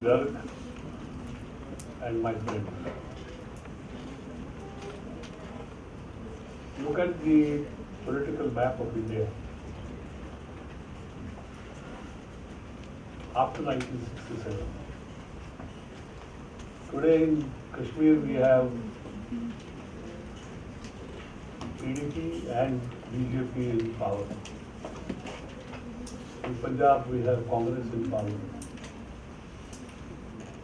Garg and my friends. Look at the political map of India after 1967. Today in Kashmir we have PDP and BJP in power. In Punjab we have Congress in power.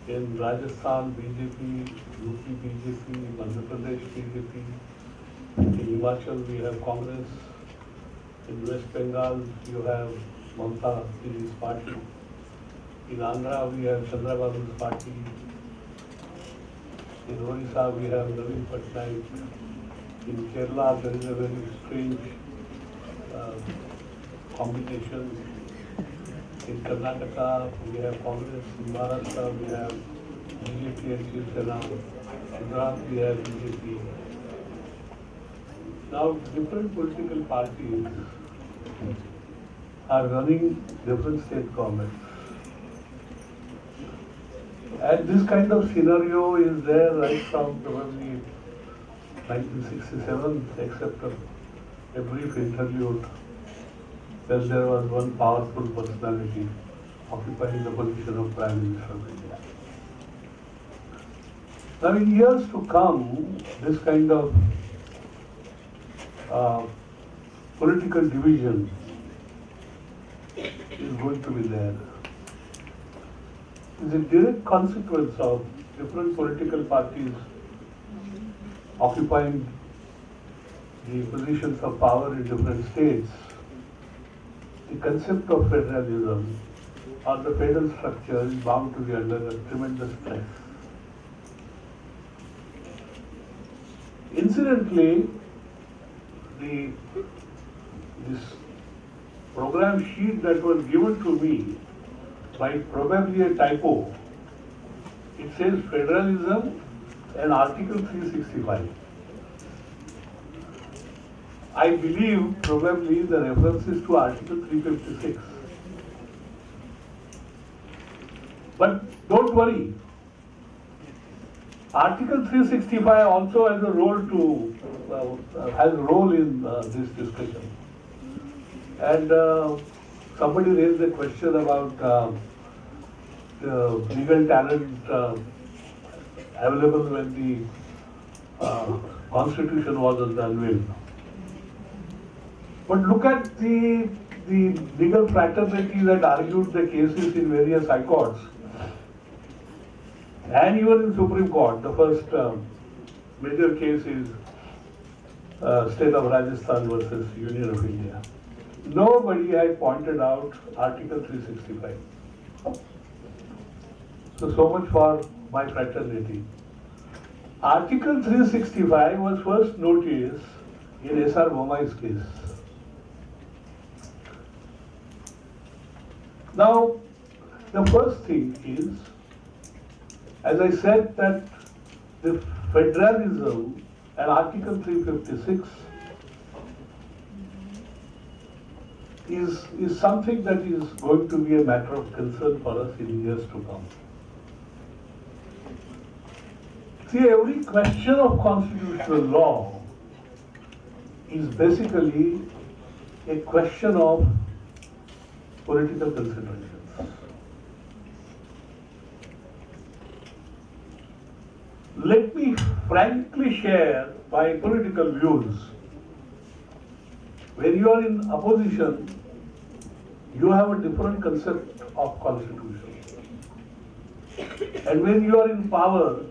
In Rajasthan, BJP, UP, BJP, Madhya Pradesh, BJP. In Himachal, we have Congress. In West Bengal, you have Mamata Dini's party. In Andhra, we have Chandrababu's party. In Odisha, we have Navin Patnaik. In Kerala, there is a very strange combination. In Karnataka, we have Congress. In Maharashtra, we have BJP and Shiv Sena. In Gujarat, we have BJP. Now, different political parties are running different state governments. And this kind of scenario is there right from probably 1967, except a brief interlude when there was one powerful personality occupying the position of Prime Minister of India. Now in years to come, this kind of political division is going to be there. It's a direct consequence of different political parties occupying the positions of power in different states. The concept of federalism or the federal structure is bound to be under a tremendous stress. Incidentally, this program sheet that was given to me by probably a typo, it says federalism and Article 365. I believe probably the reference is to Article 356. But don't worry. Article 365 also has a role in this discussion. And somebody raised a question about legal talent available when the Constitution was unveiled. But look at the legal fraternity that argued the cases in various high courts and even in Supreme Court. The first major case is State of Rajasthan versus Union of India. Nobody had pointed out Article 365. So much for my fraternity. Article 365 was first noticed in S.R. Bommai's case. Now, the first thing is, as I said, that the federalism and Article 356 is something that is going to be a matter of concern for us in years to come. See, every question of constitutional law is basically a question of political considerations. Let me frankly share my political views. When you are in opposition, you have a different concept of constitution. And when you are in power,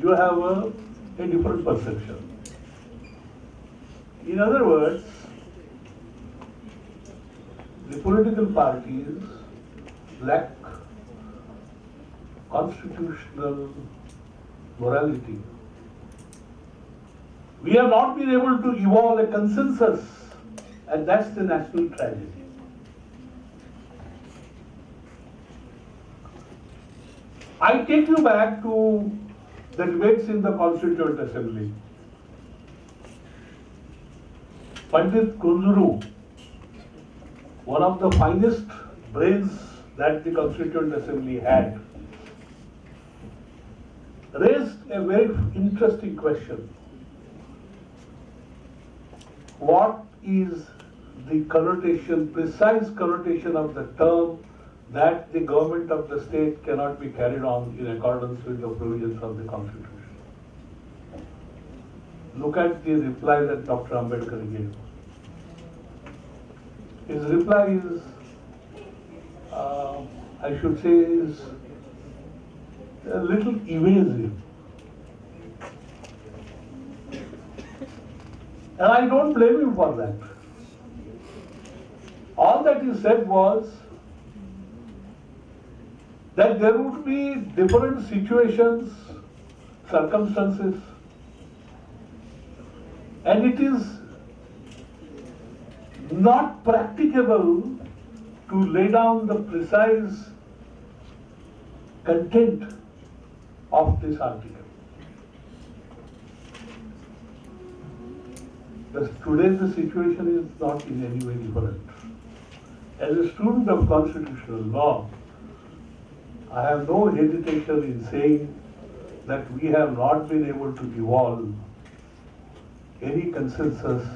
you have a different perception. In other words, the political parties lack constitutional morality. We have not been able to evolve a consensus, and that's the national tragedy. I take you back to the debates in the Constituent Assembly. Pandit Kunzuru, one of the finest brains that the Constituent Assembly had, raised a very interesting question. What is the connotation, precise connotation of the term that the government of the state cannot be carried on in accordance with the provisions of the Constitution? Look at the reply that Dr. Ambedkar gave. His reply is, I should say, is a little evasive. And I don't blame him for that. All that he said was that there would be different situations, circumstances, and it is not practicable to lay down the precise content of this article. Today the situation is not in any way different. As a student of constitutional law, I have no hesitation in saying that we have not been able to evolve any consensus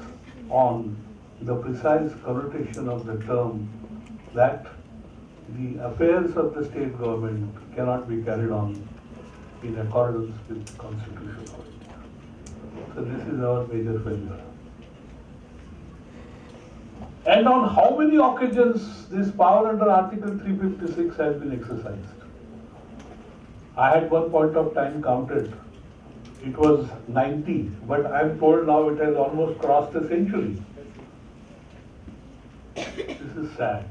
on the precise connotation of the term that the affairs of the state government cannot be carried on in accordance with the Constitution of India. So this is our major failure. And on how many occasions this power under Article 356 has been exercised? I had one point of time counted. It was 90, but I am told now it has almost crossed a century. This is sad.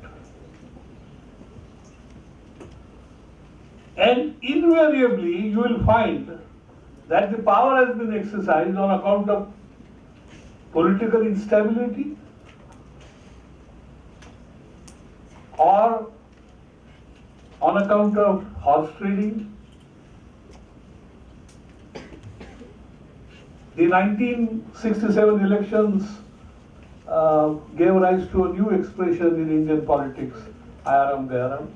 And invariably you will find that the power has been exercised on account of political instability or on account of horse trading. The 1967 elections gave rise to a new expression in Indian politics, Ayaram Gayaram.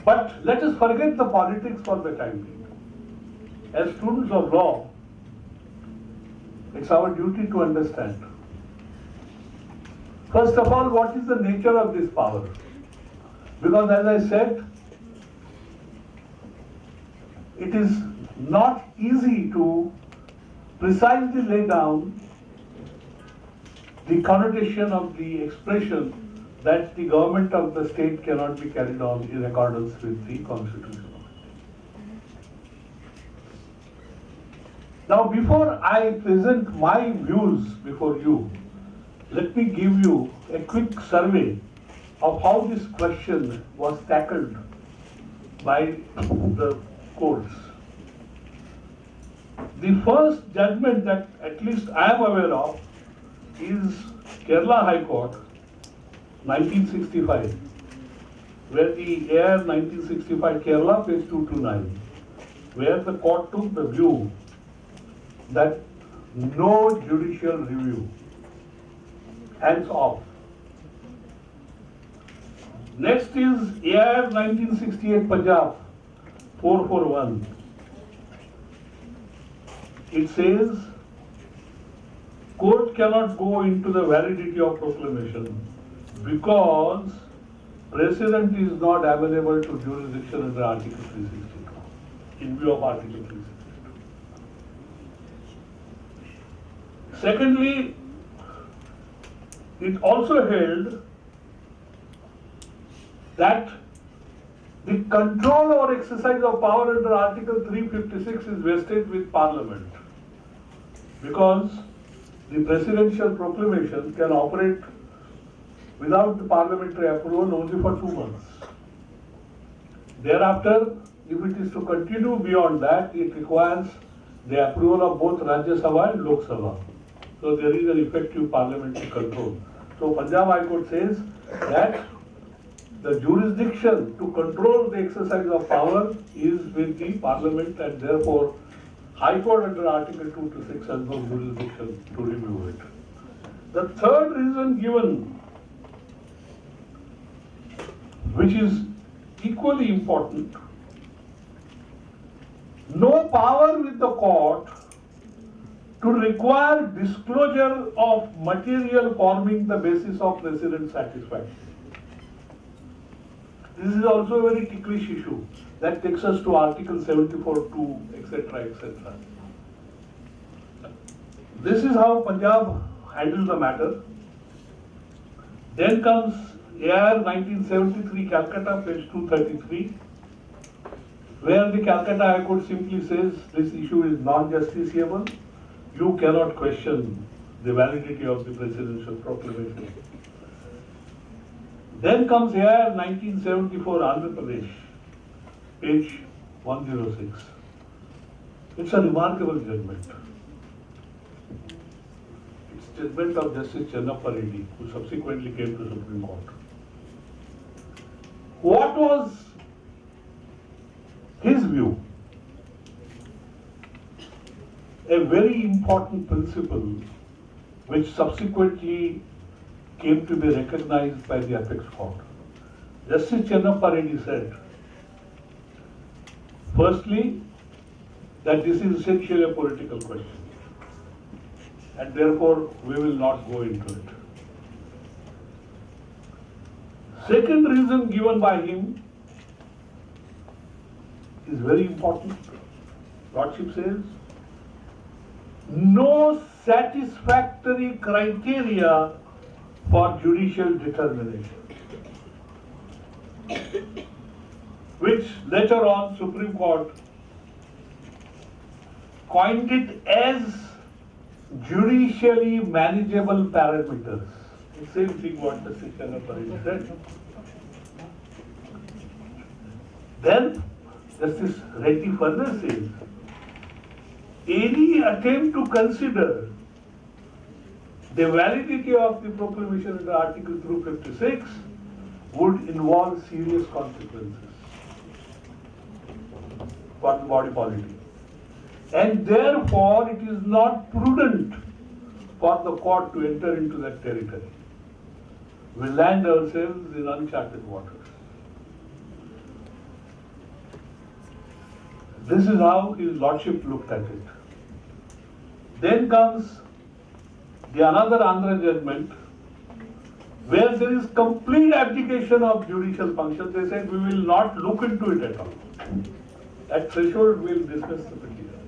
But let us forget the politics for the time being. As students of law, it's our duty to understand. First of all, what is the nature of this power? Because as I said, it is not easy to precisely lay down the connotation of the expression that the government of the state cannot be carried on in accordance with the Constitution. Now, before I present my views before you, let me give you a quick survey of how this question was tackled by the courts. The first judgment that at least I am aware of is Kerala High Court, 1965, where the AR 1965 Kerala, page 229, where the court took the view that no judicial review, hands off. Next is AR 1968 Punjab 441. It says, court cannot go into the validity of proclamation because precedent is not available to jurisdiction under Article 362, in view of Article 362. Secondly, it also held that the control or exercise of power under Article 356 is vested with Parliament, because the presidential proclamation can operate without the parliamentary approval only for 2 months. Thereafter, if it is to continue beyond that, it requires the approval of both Rajya Sabha and Lok Sabha. So there is an effective parliamentary control. So Punjab High Court says that the jurisdiction to control the exercise of power is with the Parliament, and therefore High Court under Article 226 has no jurisdiction to review it. The third reason given which is equally important, no power with the court to require disclosure of material forming the basis of precedent satisfaction. This is also a very ticklish issue that takes us to Article 74(2), etc., etc. This is how Punjab handles the matter. Then comes AR 1973 Calcutta, page 233, where the Calcutta High Court simply says this issue is non-justiciable. You cannot question the validity of the presidential proclamation. Then comes AR 1974 Andhra Pradesh, page 106. It's a remarkable judgment. It's judgment of Justice Chennappa Reddy, who subsequently came to Supreme Court. What was his view? A very important principle which subsequently came to be recognized by the apex court. Justice Chennappa Reddy said, firstly, that this is essentially a political question, and therefore we will not go into it. Second reason given by him is very important. Lordship says, no satisfactory criteria for judicial determination, which later on Supreme Court coined it as judicially manageable parameters. The same thing what the Chennappa said. Then Justice Reddy further says, any attempt to consider the validity of the proclamation under Article 256 would involve serious consequences for the body politic. And therefore, it is not prudent for the court to enter into that territory. We land ourselves in uncharted waters. This is how his lordship looked at it. Then comes the another Andhra judgment, where there is complete abdication of judicial function. They said we will not look into it at all. At threshold, we will dismiss the petition.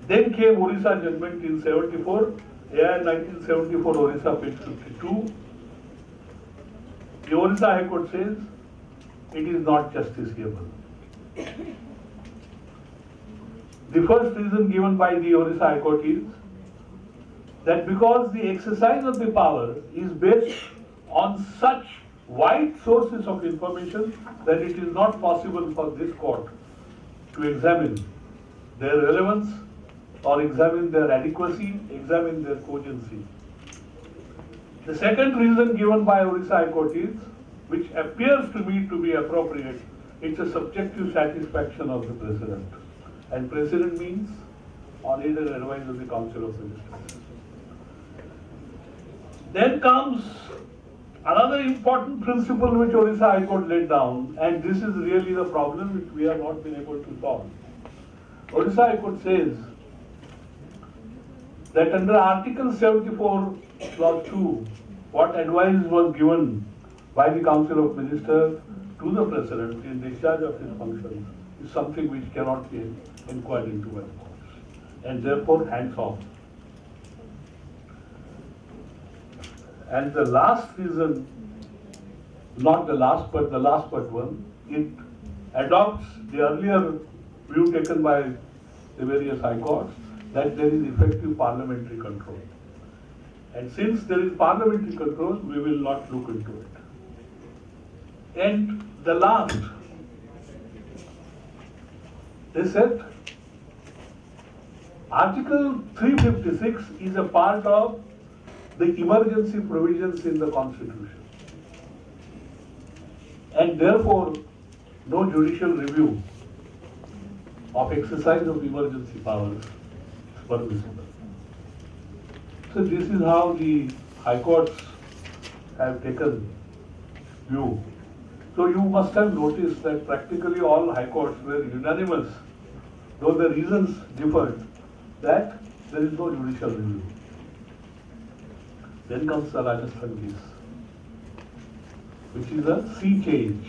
Then came Orissa judgment in 74, AR 1974 Orissa page 52. The Orissa High Court says it is not justiciable. The first reason given by the Orissa High Court is that because the exercise of the power is based on such wide sources of information that it is not possible for this court to examine their relevance or examine their adequacy, examine their cogency. The second reason given by Orissa High Court is, which appears to me to be appropriate, it's a subjective satisfaction of the President. And President means on aid and advice of the Council of Ministers. Then comes another important principle which Orissa High Court laid down, and this is really the problem which we have not been able to solve. Orissa High Court says that under Article 74, Clause 2, what advice was given by the Council of Ministers to the President in discharge of his functions is something which cannot be inquired into by the courts, and therefore hands off. And the last reason, not the last but one, it adopts the earlier view taken by the various high courts that there is effective parliamentary control. And since there is parliamentary control, we will not look into it. And the last, they said, Article 356 is a part of the emergency provisions in the Constitution. And therefore, no judicial review of exercise of emergency powers is permissible. So this is how the High Courts have taken view. So you must have noticed that practically all high courts were unanimous, though the reasons differed, that there is no judicial review. Then comes the Rajasthan case, which is a sea change.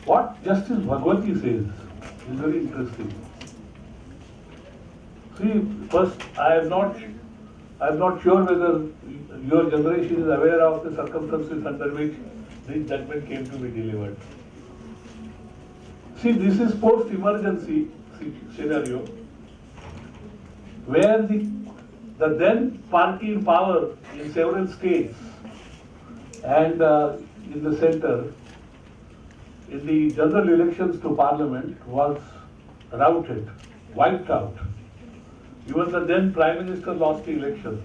What Justice Bhagwati says is very interesting. See, first, I am not sure whether your generation is aware of the circumstances under which this judgment came to be delivered. See, this is post-emergency scenario, where the then party in power in several states and in the center, in the general elections to parliament, was routed, wiped out. Even the then Prime Minister lost the election.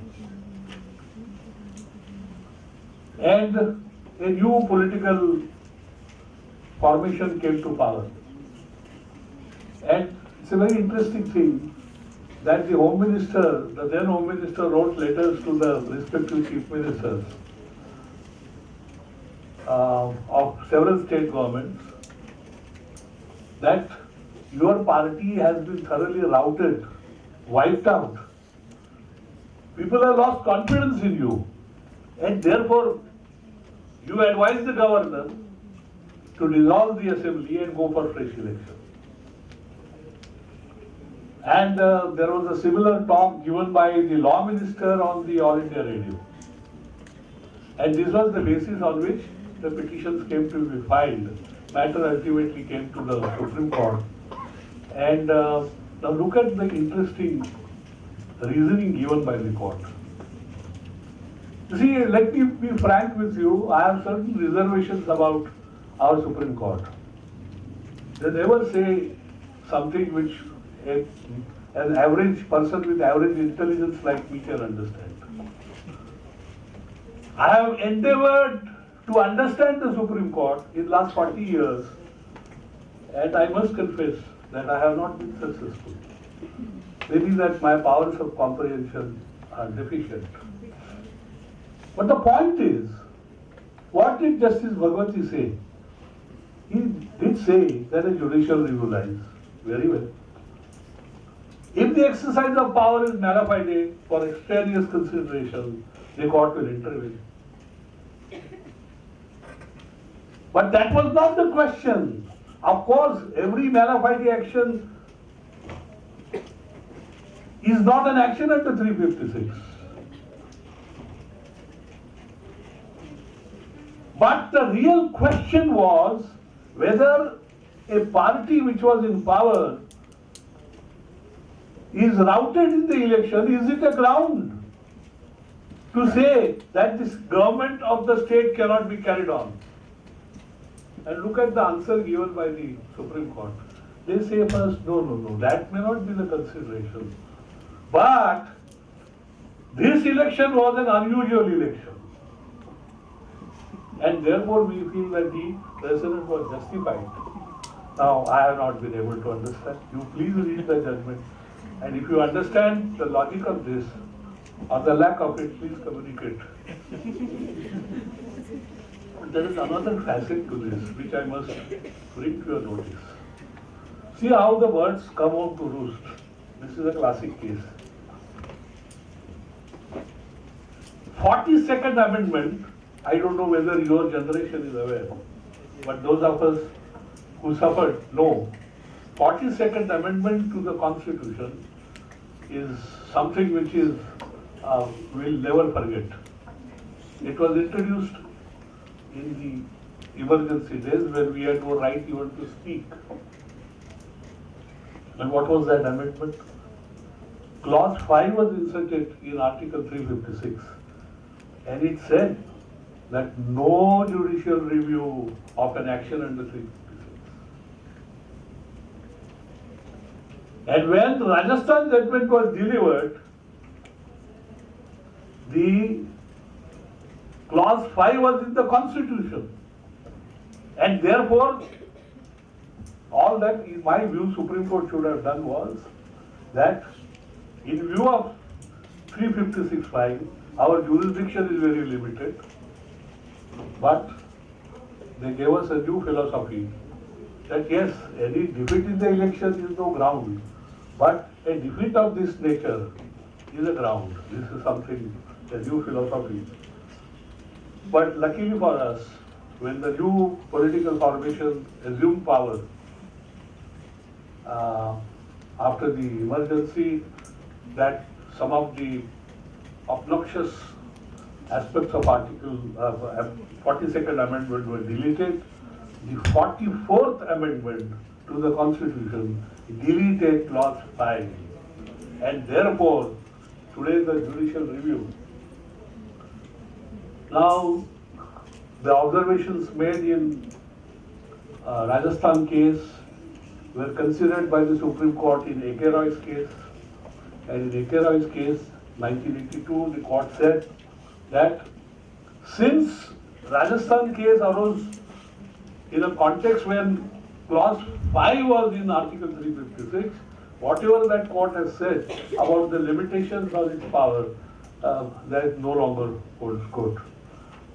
And a new political formation came to power. And it's a very interesting thing that the Home Minister, the then Home Minister, wrote letters to the respective Chief Ministers of several state governments that your party has been thoroughly routed, wiped out. People have lost confidence in you, and therefore you advise the governor to dissolve the assembly and go for fresh election. And there was a similar talk given by the law minister on the All India Radio. And this was the basis on which the petitions came to be filed. Matter ultimately came to the Supreme Court. And now look at the interesting reasoning given by the court. You see, let me be frank with you, I have certain reservations about our Supreme Court. They never say something which an average person with average intelligence like me can understand. I have endeavored to understand the Supreme Court in last 40 years, and I must confess that I have not been successful. Maybe that my powers of comprehension are deficient. But the point is, what did Justice Bhagwati say? He did say that a judicial review lies. Very well. If the exercise of power is mala fide for extraneous consideration, the court will intervene. But that was not the question. Of course, every mala fide action is not an action under 356. But the real question was whether a party which was in power is routed in the election, is it a ground to say that this government of the state cannot be carried on? And look at the answer given by the Supreme Court. They say first, no, that may not be the consideration. But this election was an unusual election. And therefore we feel that the precedent was justified. Now, I have not been able to understand. You please read the judgment. And if you understand the logic of this, or the lack of it, please communicate. But there is another facet to this, which I must bring to your notice. See how the birds come home to roost. This is a classic case. 42nd Amendment, I don't know whether your generation is aware, but those of us who suffered know. 42nd Amendment to the Constitution is something which is we'll never forget. It was introduced in the emergency days when we had no right even to speak. And what was that amendment? Clause 5 was inserted in Article 356, and it said that no judicial review of an action under 356. And when the Rajasthan judgment was delivered, the clause 5 was in the Constitution. And therefore, all that, in my view, Supreme Court should have done was that, in view of 356(5), Our jurisdiction is very limited, but they gave us a new philosophy that yes, any defeat in the election is no ground, but a defeat of this nature is a ground. This is something, a new philosophy. But luckily for us, when the new political formation assumed power, after the emergency, that some of the obnoxious aspects of Article 42nd Amendment were deleted. The 44th Amendment to the Constitution deleted Clause 5. And therefore, today the judicial review. Now, the observations made in Rajasthan case were considered by the Supreme Court in A.K. Roy's case. And in A.K. Roy's case, 1982, the court said that since Rajasthan case arose in a context when clause 5 was in Article 356, whatever that court has said about the limitations of its power, that no longer holds good.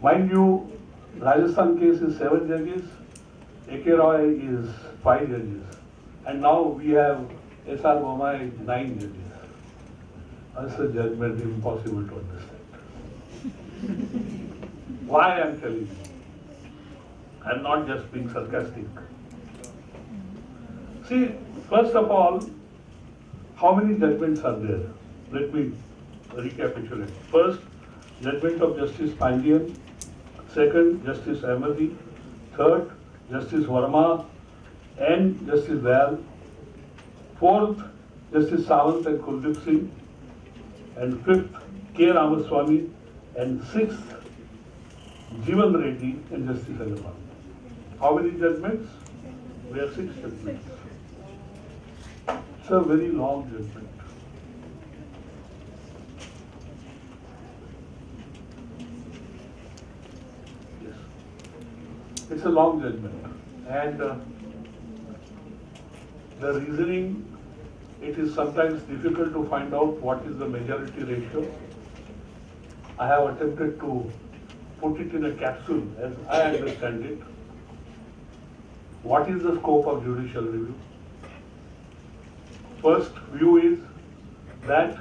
Mind you, Rajasthan case is 7 judges, A.K. Roy is 5 judges, and now we have S.R. Bommai 9 judges. That's a judgment impossible to understand. Why I am telling you? I am not just being sarcastic. See, first of all, how many judgments are there? Let me recapitulate. First, judgment of Justice Pandian. Second, Justice Ahmadi. Third, Justice Verma and Justice Dayal. Fourth, Justice Sawant and Kuldeep Singh. And fifth, K. Ramaswamy. And sixth, Jeevan Reddy and Justice Agarwal. How many judgments? We have 6 judgments. It's a very long judgment. Yes. It's a long judgment. And the reasoning, it is sometimes difficult to find out what is the majority ratio. I have attempted to put it in a capsule as I understand it. What is the scope of judicial review? First view is that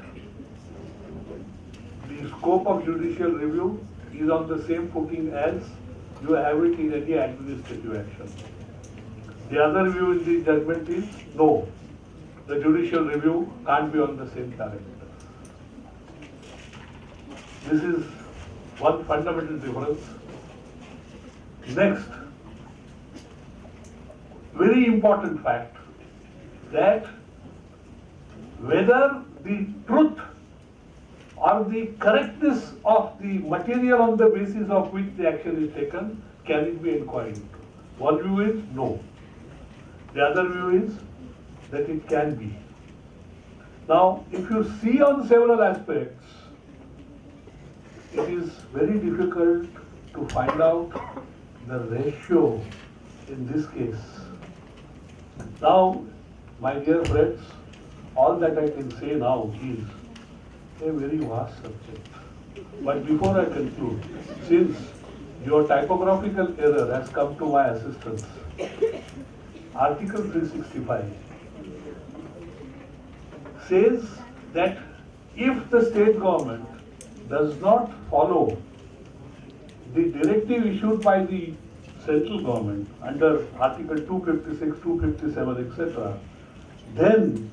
the scope of judicial review is on the same footing as you have it in any administrative action. The other view in the judgment is no, the judicial review can't be on the same parameter. This is one fundamental difference. Next, very important fact that whether the truth or the correctness of the material on the basis of which the action is taken can it be inquired into. One view is no. The other view is that it can be. Now, if you see on several aspects, it is very difficult to find out the ratio in this case. Now, my dear friends, all that I can say now is a very vast subject. But before I conclude, since your typographical error has come to my assistance, Article 365 says that if the state government does not follow the directive issued by the central government under Article 256, 257, etc., then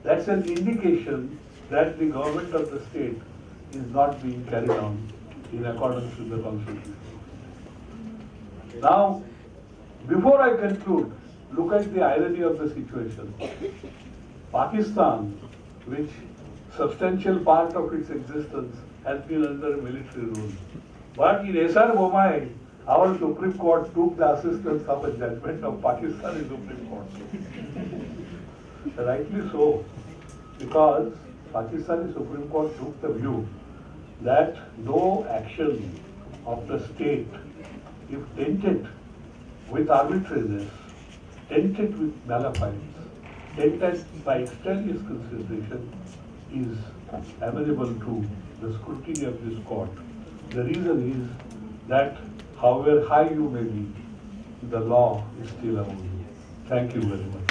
that's an indication that the government of the state is not being carried on in accordance with the Constitution. Now, before I conclude, look at the irony of the situation. Pakistan, which substantial part of its existence has been under military rule. But in S.R. Bommai, our Supreme Court took the assistance of a judgment of Pakistani Supreme Court. Rightly so, because Pakistani Supreme Court took the view that no action of the state, if tainted with arbitrariness, tainted with malafide, tainted by extraneous consideration, is amenable to the scrutiny of this court. The reason is that however high you may be, the law is still above you. Thank you very much.